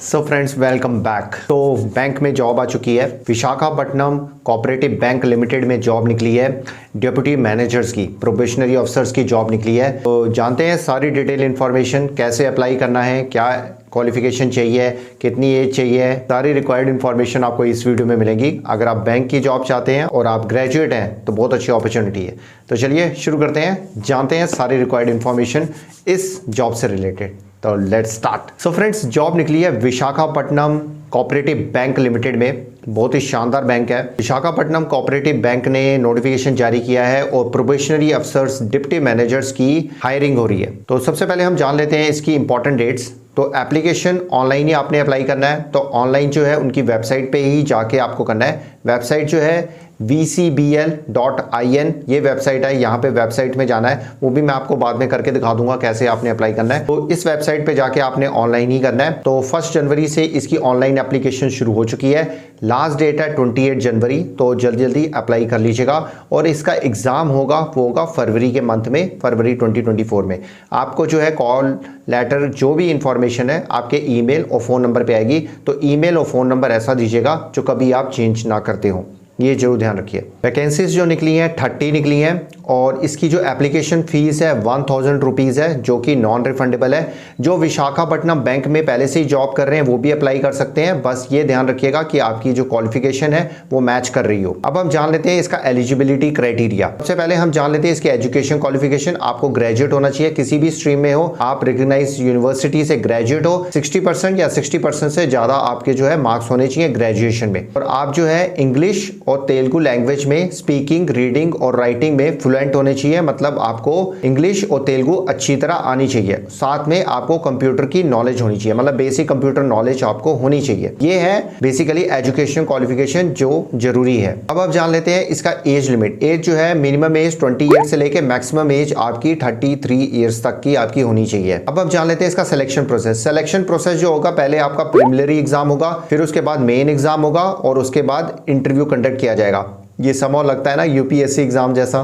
So friends welcome back. तो bank में job आ चुकी है, विशाखापट्टनम कोऑपरेटिव बैंक लिमिटेड में जॉब निकली है। डिप्टी मैनेजर्स की, प्रोबेशनरी ऑफिसर्स की जॉब निकली है। तो जानते हैं सारी डिटेल इन्फॉर्मेशन, कैसे अप्लाई करना है, क्या क्वालिफिकेशन चाहिए, कितनी एज चाहिए, सारी रिक्वायर्ड इन्फॉर्मेशन आपको इस वीडियो में मिलेगी। अगर आप बैंक की जॉब चाहते हैं और आप ग्रेजुएट हैं तो बहुत अच्छी अपॉर्चुनिटी है। तो चलिए शुरू करते हैं, जानते हैं सारी रिक्वायर्ड इन्फॉर्मेशन इस जॉब से रिलेटेड। तो let's start. So friends, job निकली है विशाखापट्टनम कोऑपरेटिव बैंक लिमिटेड में। बहुत ही शानदार बैंक है। विशाखापट्टनम कोऑपरेटिव बैंक ने नोटिफिकेशन जारी किया है और प्रोबेशनरी अफसर्स, डिप्टी मैनेजर्स की हायरिंग हो रही है। तो सबसे पहले हम जान लेते हैं इसकी इंपॉर्टेंट डेट्स। तो एप्लीकेशन ऑनलाइन ही आपने अप्लाई करना है। तो ऑनलाइन जो है उनकी वेबसाइट पे ही जाके आपको करना है। वेबसाइट जो है vcbl.in ये वेबसाइट है। यहाँ पे वेबसाइट में जाना है, वो भी मैं आपको बाद में करके दिखा दूंगा कैसे आपने अप्लाई करना है। तो इस वेबसाइट पे जाके आपने ऑनलाइन ही करना है। तो 1 जनवरी से इसकी ऑनलाइन एप्लीकेशन शुरू हो चुकी है। लास्ट डेट है 28 जनवरी। तो जल्दी जल्दी अप्लाई कर लीजिएगा। और इसका एग्जाम होगा, वो होगा फरवरी के मंथ में, फरवरी 2024 में। आपको जो है कॉल लेटर, जो भी इंफॉर्मेशन है आपके ईमेल और फ़ोन नंबर पे आएगी। तो ईमेल और फ़ोन नंबर ऐसा दीजिएगा जो कभी आप चेंज ना करते हो, ये जरूर ध्यान रखिए। वैकेंसीज जो निकली हैं 30 निकली हैं और इसकी जो एप्लीकेशन फीस है 1000 रुपीज़ है, जो कि नॉन रिफंडेबल है। जो विशाखापट्टनम बैंक में पहले से ही जॉब कर रहे हैं वो भी अप्लाई कर सकते हैं। बस ये ध्यान रखिएगा कि आपकी जो क्वालिफिकेशन है वो मैच कर रही हो। अब हम जान लेते हैं इसका एलिजिबिलिटी क्राइटेरिया। सबसे पहले हम जान लेते हैं इसकी एजुकेशन क्वालिफिकेशन। आपको ग्रेजुएट होना चाहिए, किसी भी स्ट्रीम में हो, आप रिकग्नाइज यूनिवर्सिटी से ग्रेजुएट हो। 60% या 60% से ज्यादा आपके जो है मार्क्स होने चाहिए ग्रेजुएशन में। और आप जो है इंग्लिश और तेलुगु लैंग्वेज में स्पीकिंग, रीडिंग और राइटिंग में फ्लुएंट होने चाहिए। मतलब आपको इंग्लिश और तेलुगु अच्छी तरह आनी चाहिए। साथ में आपको कंप्यूटर की नॉलेज होनी चाहिए, मतलब बेसिक कंप्यूटर नॉलेज आपको होनी चाहिए। ये है बेसिकली एजुकेशन क्वालिफिकेशन जो जरूरी है। अब आप जान लेते हैं इसका एज लिमिट। एज जो है मिनिमम एज 20 ईयर्स से लेके मैक्सिमम एज आपकी 33 ईयर्स तक की आपकी होनी चाहिए। अब आप जान लेते हैं इसका सिलेक्शन प्रोसेस। सिलेक्शन प्रोसेस जो होगा, पहले आपका प्रीलिमिनरी एग्जाम होगा, फिर उसके बाद मेन एग्जाम होगा और उसके बाद इंटरव्यू कंडक्ट किया जाएगा। ये समझ लगता है ना यूपीएससी एग्जाम जैसा,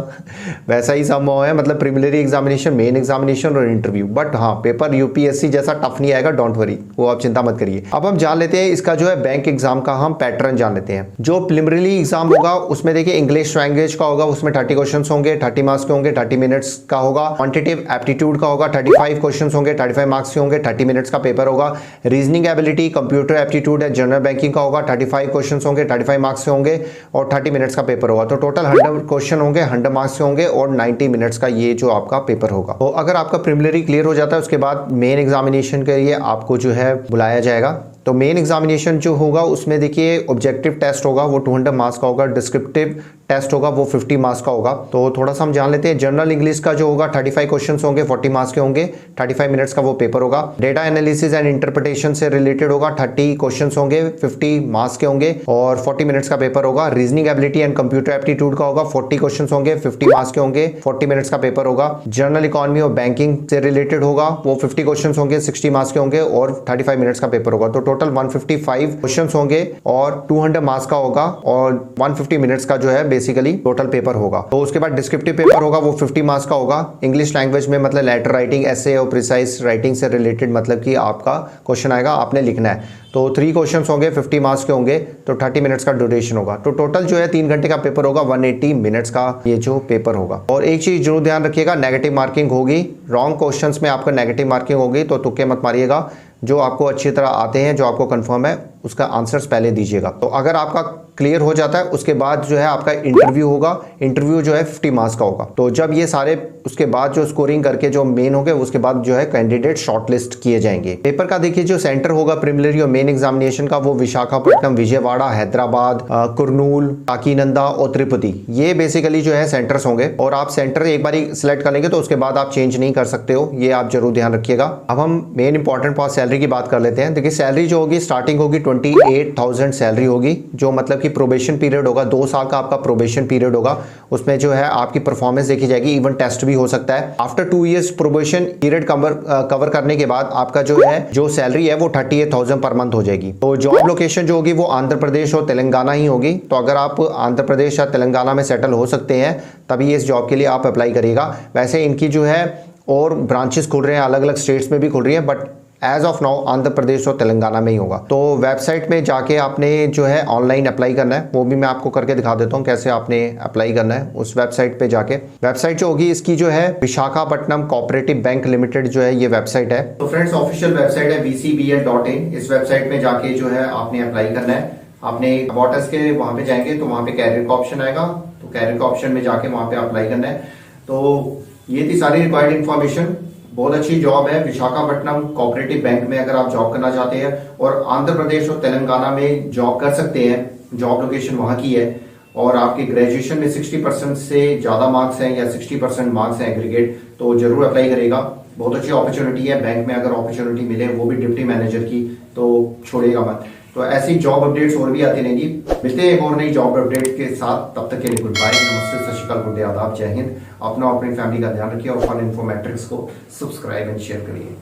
वैसा ही समझ है। मतलब प्रीलिमिनरी एग्जामिनेशन, मेन एग्जामिनेशन और इंटरव्यू। बट हाँ, पेपर यूपीएससी जैसा टफ नहीं आएगा, डोंट वरी, वो आप चिंता मत करिए। अब हम जान लेते हैं इसका जो है बैंक एग्जाम का हम पैटर्न जान लेते हैं। जो प्रीलिमिनरी एग्जाम होगा उसमें देखिए इंग्लिश लैंग्वेज का होगा, उसमें 30 क्वेश्चन होंगे, 30 मार्क्स के होंगे, 30 मिनट्स का होगा। क्वांटिटेटिव एप्टीट्यूड का होगा, 35 क्वेश्चन होंगे, 35 मार्क्स के होंगे, 30 मिनट्स का पेपर होगा। रीजनिंग एबिलिटी, कंप्यूटर एप्टीट्यूड है, जनरल बैंकिंग का होगा, 35 क्वेश्चन होंगे, 35 मार्क्स के होंगे और 30 मिनट्स का पेपर होगा। तो टोटल 100 क्वेश्चन होंगे, 100 मार्क्स के होंगे और 90 मिनट्स का ये जो आपका पेपर होगा। तो अगर आपका प्रीलिमिनरी क्लियर हो जाता है उसके बाद मेन एग्जामिनेशन के लिए आपको जो है बुलाया जाएगा। तो मेन एग्जामिनेशन जो होगा उसमें देखिए ऑब्जेक्टिव टेस्ट होगा, वो 200 मार्क्स का होगा। डिस्क्रिप्टिव टेस्ट होगा, वो 50 मार्क्स का होगा। तो थोड़ा सा हम जान लेते हैं। जनरल इंग्लिश का जो होगा 35 क्वेश्चंस होंगे, 40 मार्क्स के होंगे, 35 मिनट्स का वो पेपर होगा। डेटा एनालिसिस एंड इंटरप्रिटेशन से रिलेटेड होगा, 30 क्वेश्चंस होंगे, 50 मार्क्स के होंगे और 40 मिनट्स का पेपर होगा। Reasoning ability and computer aptitude का होगा, 40 क्वेश्चंस होंगे, 50 मार्क्स के होंगे, 40 मिनट्स का पेपर होगा। जनरल इकोनॉमी और बैंकिंग से रिलेटेड होगा, वो 50 क्वेश्चंस होंगे, 60 मार्क्स के होंगे और 35 मिनट्स का पेपर होगा। तो टोटल 155 क्वेश्चंस होंगे और 200 मार्क्स का होगा और 150 मिनट्स का जो है बेसिकली टोटल पेपर होगा। तो उसके बाद डिस्क्रिप्टिव पेपर होगा, वो 50 मार्क्स का होगा। इंग्लिश लैंग्वेज में मतलब लेटर राइटिंग, एसे और प्रिसाइज राइटिंग से रिलेटेड मतलब कि आपका क्वेश्चन आएगा, आपने लिखना है। तो 3 क्वेश्चंस होंगे, 50 मार्क्स के होंगे, तो 30 मिनट्स का ड्यूरेशन होगा। तो टोटल जो है 3 घंटे का पेपर होगा, 180 मिनट्स का ये जो पेपर होगा। और एक चीज जरूर ध्यान रखिएगा, नेगेटिव मार्किंग होगी। रॉन्ग क्वेश्चंस में आपका नेगेटिव मार्किंग होगी, तो तुक्के मत मारिएगा। जो आपको अच्छी तरह आते हैं, जो आपको कंफर्म है, उसका आंसर्स पहले दीजिएगा। तो अगर आपका क्लियर हो जाता है उसके बाद जो है आपका इंटरव्यू होगा। इंटरव्यू जो है 50 मार्क्स का होगा। तो जब ये सारे उसके बाद जो स्कोरिंग करके जो मेन होंगे उसके बाद जो है कैंडिडेट शॉर्टलिस्ट किए जाएंगे। पेपर का देखिए जो सेंटर होगा प्रीलिमिनरी और मेन एग्जामिनेशन का, वो विशाखापट्टनम, विजयवाड़ा, हैदराबाद, कुरनूल, काकीनंदा और तिरुपति, ये बेसिकली जो है सेंटर्स होंगे। और आप सेंटर एक बार सिलेक्ट कर लेंगे तो उसके बाद आप चेंज नहीं कर सकते हो, ये आप जरूर ध्यान रखिएगा। अब हम मेन इंपॉर्टेंट पार्ट सैलरी की बात कर लेते हैं। देखिए सैलरी जो होगी स्टार्टिंग होगी 28,000 सैलरी होगी, जो मतलब कि प्रोबेशन पीरियड होगा, 2 साल का आपका प्रोबेशन पीरियड होगा। उसमें जो है आपकी परफॉर्मेंस देखी जाएगी, इवन टेस्ट भी हो सकता है। After 2 years probation period cover करने के बाद आपका जो है जो सैलरी है वो 38,000 पर मंथ हो जाएगी। तो जॉब लोकेशन जो होगी वो आंध्र प्रदेश और तेलंगाना ही होगी। तो अगर आप आंध्र प्रदेश या तेलंगाना में सेटल हो सकते हैं तभी इस जॉब के लिए आप अप्लाई करिएगा। वैसे इनकी जो है और ब्रांचेस खुल रहे हैं, अलग अलग स्टेट्स में भी खुल रही है, but as of now Andhra Pradesh और तेलंगाना में ही होगा। तो वेबसाइट में जाके आपने जो है ऑनलाइन अप्लाई करना है, वो भी मैं आपको करके दिखा देता हूँ कैसे आपने अप्लाई करना है। उस वेबसाइट पे जाके, वेबसाइट जो होगी इसकी जो है विशाखापट्टनम कोऑपरेटिव बैंक लिमिटेड जो है ये वेबसाइट है। तो फ्रेंड्स ऑफिशियल वेबसाइट है vcbl.in। इस वेबसाइट में जाके जो है आपने अप्लाई करना है। आपने अबाउट अस के वहां पे जाएंगे तो वहां पे कैरियर का ऑप्शन आएगा, तो कैरियर का ऑप्शन में जाके वहां पे अप्लाई करना है। तो ये थी सारी रिक्वायर्ड इन्फॉर्मेशन। बहुत अच्छी जॉब है विशाखापट्टनम कोऑपरेटिव बैंक में अगर आप जॉब करना चाहते हैं और आंध्र प्रदेश और तेलंगाना में जॉब कर सकते हैं, जॉब लोकेशन वहां की है और आपके ग्रेजुएशन में 60% से ज्यादा मार्क्स हैं या 60% मार्क्स हैं एग्रीगेट, तो जरूर अप्लाई करेगा। बहुत अच्छी अपॉर्चुनिटी है बैंक में, अगर अपॉर्चुनिटी मिले वो भी डिप्टी मैनेजर की, तो छोड़ेगा मत। तो ऐसी जॉब अपडेट्स और भी आती रहेंगी। मिलते हैं एक और नई जॉब अपडेट के साथ, तब तक के लिए गुड बाय, नमस्ते, सत श्री अकाल, गुड डे, आदाब, जय हिंद। अपना अपनी फैमिली का ध्यान रखिए और फन इन्फो मैट्रिक्स को सब्सक्राइब एंड शेयर करिए।